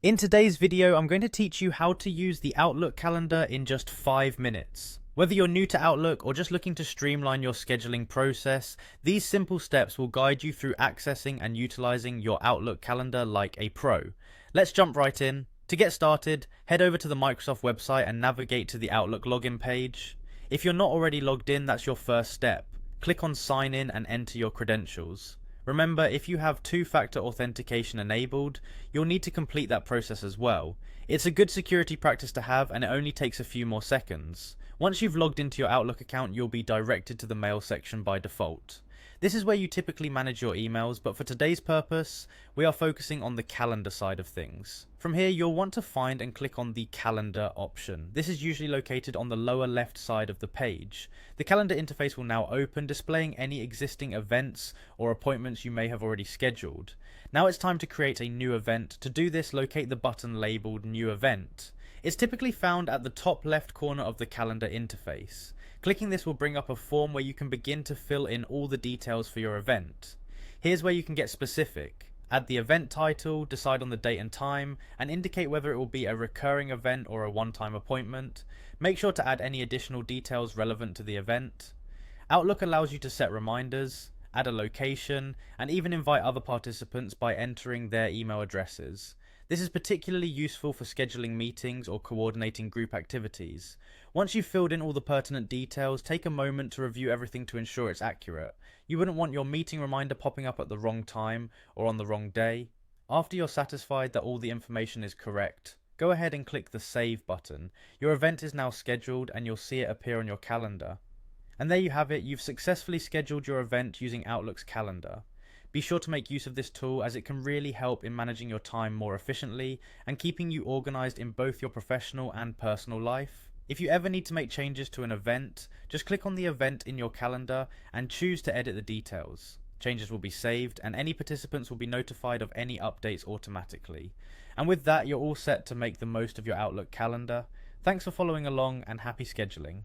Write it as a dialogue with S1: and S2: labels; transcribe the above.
S1: In today's video, I'm going to teach you how to use the Outlook calendar in just 5 minutes. Whether you're new to Outlook or just looking to streamline your scheduling process, these simple steps will guide you through accessing and utilizing your Outlook calendar like a pro. Let's jump right in. To get started, head over to the Microsoft website and navigate to the Outlook login page. If you're not already logged in, that's your first step. Click on Sign In and enter your credentials. Remember, if you have two-factor authentication enabled, you'll need to complete that process as well. It's a good security practice to have, and it only takes a few more seconds. Once you've logged into your Outlook account, you'll be directed to the mail section by default. This is where you typically manage your emails, but for today's purpose, we are focusing on the calendar side of things. From here, you'll want to find and click on the calendar option. This is usually located on the lower left side of the page. The calendar interface will now open, displaying any existing events or appointments you may have already scheduled. Now it's time to create a new event. To do this, locate the button labeled New Event. It's typically found at the top left corner of the calendar interface. Clicking this will bring up a form where you can begin to fill in all the details for your event. Here's where you can get specific. Add the event title, decide on the date and time, and indicate whether it will be a recurring event or a one-time appointment. Make sure to add any additional details relevant to the event. Outlook allows you to set reminders, add a location, and even invite other participants by entering their email addresses. This is particularly useful for scheduling meetings or coordinating group activities. Once you've filled in all the pertinent details, take a moment to review everything to ensure it's accurate. You wouldn't want your meeting reminder popping up at the wrong time or on the wrong day. After you're satisfied that all the information is correct, go ahead and click the Save button. Your event is now scheduled and you'll see it appear on your calendar. And there you have it, you've successfully scheduled your event using Outlook's calendar. Be sure to make use of this tool as it can really help in managing your time more efficiently and keeping you organized in both your professional and personal life. If you ever need to make changes to an event, just click on the event in your calendar and choose to edit the details. Changes will be saved and any participants will be notified of any updates automatically. And with that, you're all set to make the most of your Outlook calendar. Thanks for following along and happy scheduling.